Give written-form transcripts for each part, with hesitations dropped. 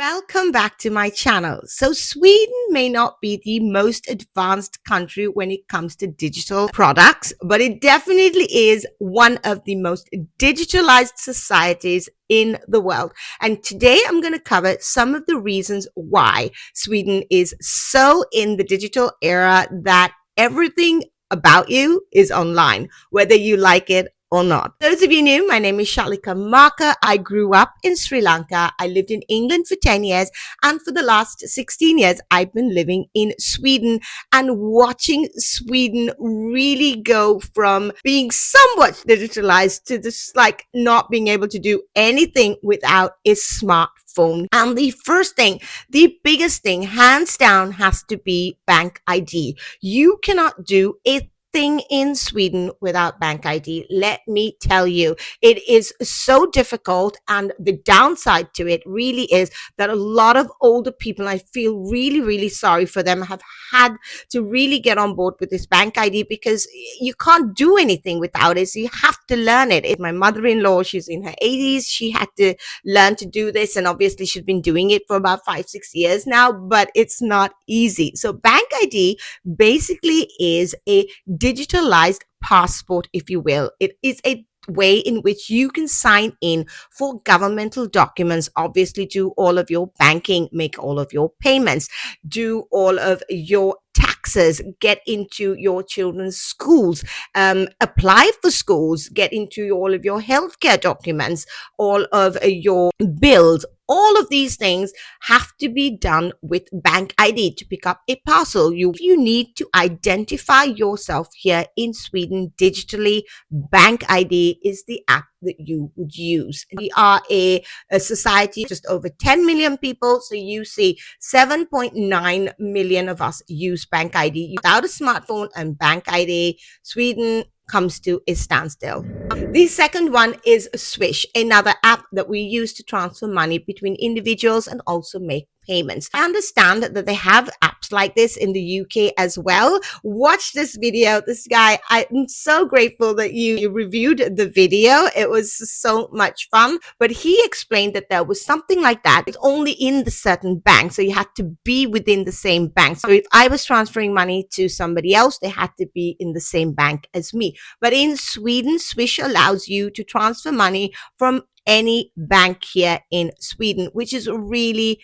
Welcome back to my channel. So Sweden may not be the most advanced country when it comes to digital products, but it definitely is one of the most digitalized societies in the world. And today I'm going to cover some of the reasons why Sweden is so in the digital era that everything about you is online, whether you like it or not. Those of you new, my name is Shalika Marker. I grew up in Sri Lanka. I lived in England for 10 years. And for the last 16 years, I've been living in Sweden and watching Sweden really go from being somewhat digitalized to just like not being able to do anything without a smartphone. And the first thing, the biggest thing, hands down, has to be bank ID. You cannot do a thing in Sweden without bank ID. Let me tell you, it is so difficult, and the downside to it really is that a lot of older people, I feel really sorry for them, have had to really get on board with this bank ID because you can't do anything without it. So you have to learn it. My mother-in-law, she's in her 80s, she had to learn to do this, and obviously she's been doing it for about 5-6 years now, but it's not easy. So bank ID basically is a digitalized passport, if you will. It is a way in which you can sign in for governmental documents, obviously do all of your banking, make all of your payments, do all of your taxes, get into your children's schools, apply for schools, get into all of your healthcare documents, all of your bills. All of these things have to be done with bank ID. To pick up a parcel, you need to identify yourself here in Sweden digitally. Bank ID is the app that you would use. We are a society just over 10 million people. So you see 7.9 million of us use bank ID. Without a smartphone and bank ID, Sweden comes to a standstill. The second one is Swish, another app that we use to transfer money between individuals and also make payments. I understand that they have apps like this in the UK as well. Watch this video. This guy, I'm so grateful that you reviewed the video. It was so much fun. But he explained that there was something like that. It's only in the certain bank. So you had to be within the same bank. So if I was transferring money to somebody else, they had to be in the same bank as me. But in Sweden, Swish allows you to transfer money from any bank here in Sweden, which is really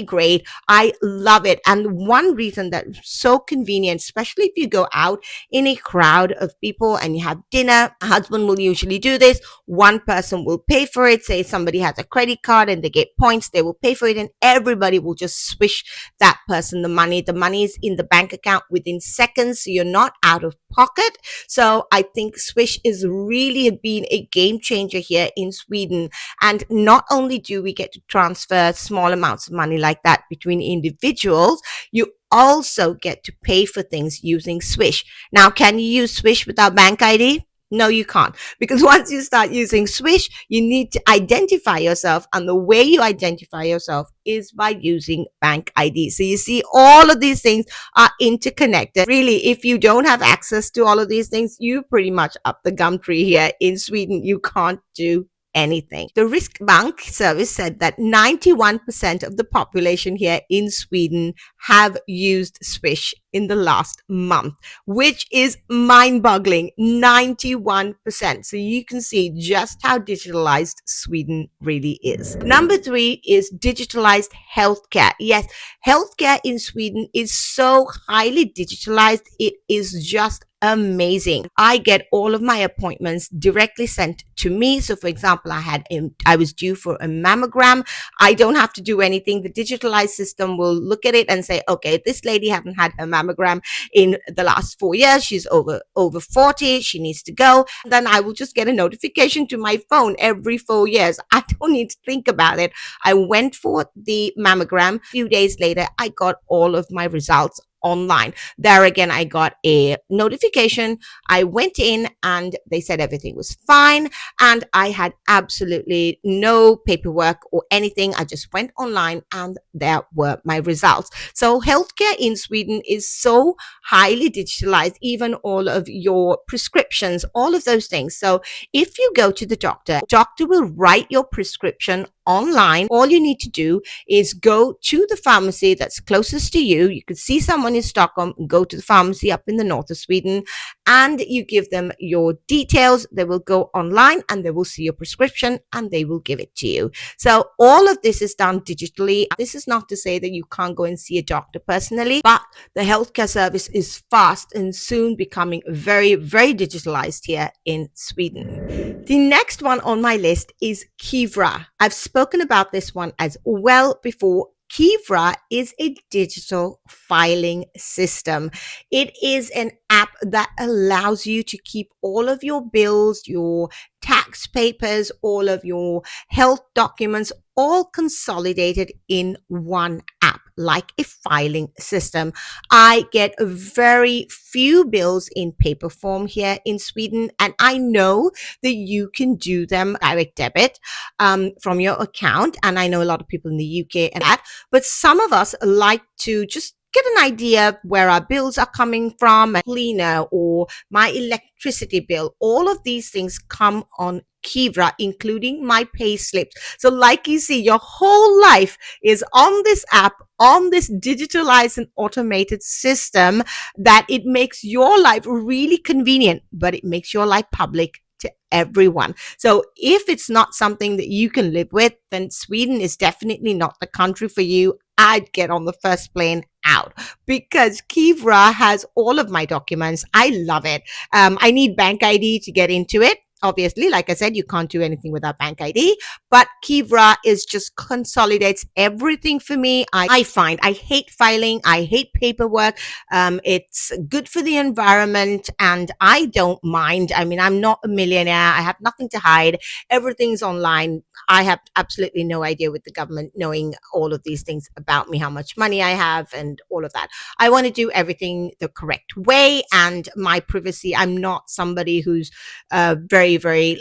great. I love it. And one reason that's so convenient, especially if you go out in a crowd of people and you have dinner, a husband will usually do this. One person will pay for it. Say somebody has a credit card and they get points, they will pay for it, and everybody will just swish that person the money. The money is in the bank account within seconds, so you're not out of pocket. So I think Swish is really been a game changer here in Sweden. And not only do we get to transfer small amounts of money like that between individuals, you also get to pay for things using Swish. Now, can you use Swish without bank ID? No, you can't, because once you start using Swish, you need to identify yourself, and the way you identify yourself is by using bank ID. So you see, all of these things are interconnected. Really, if you don't have access to all of these things, you pretty much up the gum tree here in Sweden. You can't do anything. The Riksbank service said that 91% of the population here in Sweden have used Swish in the last month, which is mind-boggling. 91%. So you can see just how digitalized Sweden really is. Number 3 is digitalized healthcare. Yes, healthcare in Sweden is so highly digitalized. It is just amazing. I get all of my appointments directly sent to me. So for example, I was due for a mammogram. I don't have to do anything. The digitalized system will look at it and say, okay, this lady hasn't had her mammogram in the last 4 years. She's over 40. She needs to go. Then I will just get a notification to my phone every 4 years. I don't need to think about it. I went for the mammogram. A few days later, I got all of my results online. There again, I got a notification. I went in and they said everything was fine. And I had absolutely no paperwork or anything. I just went online and there were my results. So healthcare in Sweden is so highly digitalized, even all of your prescriptions, all of those things. So if you go to the doctor will write your prescription online. All you need to do is go to the pharmacy that's closest to you. You could see someone in Stockholm, go to the pharmacy up in the north of Sweden, and you give them your details. They will go online and they will see your prescription and they will give it to you. So all of this is done digitally. This is not to say that you can't go and see a doctor personally, but the healthcare service is fast and soon becoming very, very digitalized here in Sweden. The next one on my list is Kivra. I've spoken about this one as well before. Kivra is a digital filing system. It is an app that allows you to keep all of your bills, your tax papers, all of your health documents, all consolidated in one app, like a filing system. I get very few bills in paper form here in Sweden, and I know that you can do them direct debit from your account. And I know a lot of people in the UK and that, but some of us like to just get an idea of where our bills are coming from, a cleaner or my electricity bill. All of these things come on Kivra, including my pay slips. So like you see, your whole life is on this app, on this digitalized and automated system, that it makes your life really convenient, but it makes your life public to everyone. So if it's not something that you can live with, then Sweden is definitely not the country for you. I'd get on the first plane out, because Kivra has all of my documents. I love it. I need BankID to get into it. Obviously, like I said, you can't do anything without BankID, but Kivra is just consolidates everything for me. I find I hate filing. I hate paperwork. It's good for the environment and I don't mind. I mean, I'm not a millionaire. I have nothing to hide. Everything's online. I have absolutely no idea with the government knowing all of these things about me, how much money I have and all of that. I want to do everything the correct way, and my privacy. I'm not somebody who's very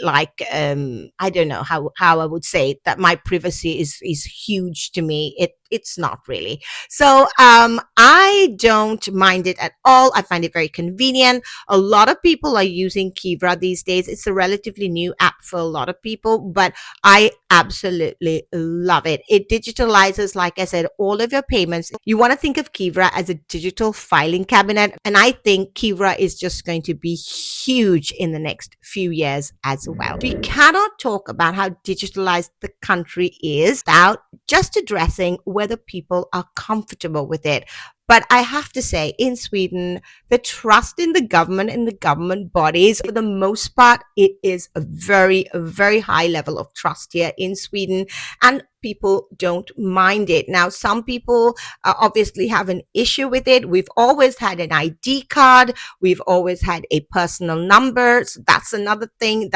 like I don't know how I would say it, that my privacy is huge to me. It's not really. So I don't mind it at all. I find it very convenient. A lot of people are using Kivra these days. It's a relatively new app for a lot of people, but I absolutely love it. It digitalizes, like I said, all of your payments. You want to think of Kivra as a digital filing cabinet, and I think Kivra is just going to be huge in the next few years as well. We cannot talk about how digitalized the country is without just addressing whether people are comfortable with it. But I have to say, in Sweden, the trust in the government and the government bodies, for the most part, it is a very high level of trust here in Sweden, and people don't mind it. Now, some people obviously have an issue with it. We've always had an ID card. We've always had a personal number. So that's another thing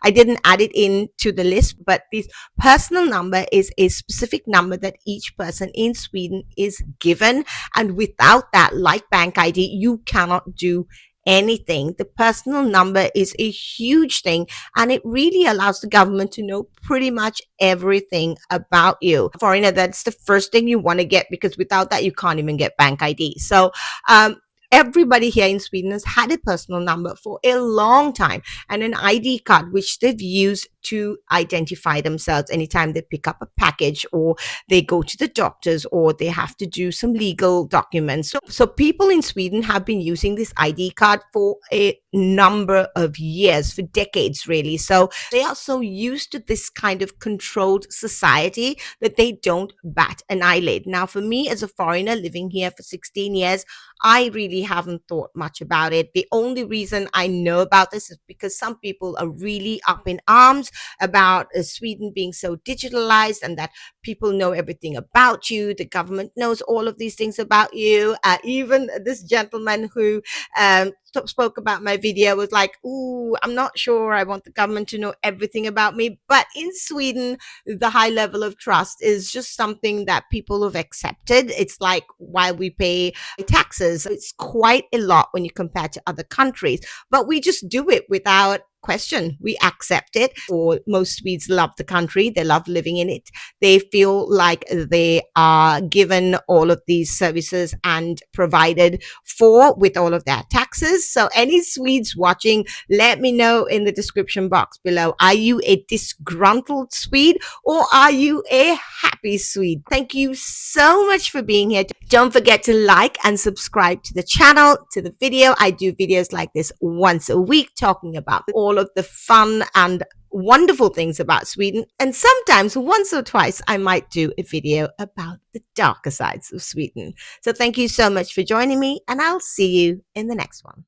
I didn't add it into the list, but this personal number is a specific number that each person in Sweden is given. And without that, like BankID, you cannot do anything. The personal number is a huge thing, and it really allows the government to know pretty much everything about you. Foreigner, that's the first thing you want to get, because without that, you can't even get BankID. So, everybody here in Sweden has had a personal number for a long time, and an ID card, which they've used to identify themselves anytime they pick up a package or they go to the doctors or they have to do some legal documents. So people in Sweden have been using this ID card for a number of years, for decades really. So they are so used to this kind of controlled society that they don't bat an eyelid. Now, for me as a foreigner living here for 16 years, I really haven't thought much about it. The only reason I know about this is because some people are really up in arms about Sweden being so digitalized and that people know everything about you. The government knows all of these things about you. Even this gentleman who spoke about my video was like, ooh, I'm not sure I want the government to know everything about me. But in Sweden, the high level of trust is just something that people have accepted. It's like why we pay taxes. It's quite a lot when you compare to other countries, but we just do it without question. We accept it. Or most Swedes love the country. They love living in it. They feel like they are given all of these services and provided for with all of their taxes. So any Swedes watching, let me know in the description box below. Are you a disgruntled Swede or are you a happy Swede? Thank you so much for being here. Don't forget to like and subscribe to the channel, to the video. I do videos like this once a week talking about all of the fun and wonderful things about Sweden. And sometimes once or twice, I might do a video about the darker sides of Sweden. So thank you so much for joining me, and I'll see you in the next one.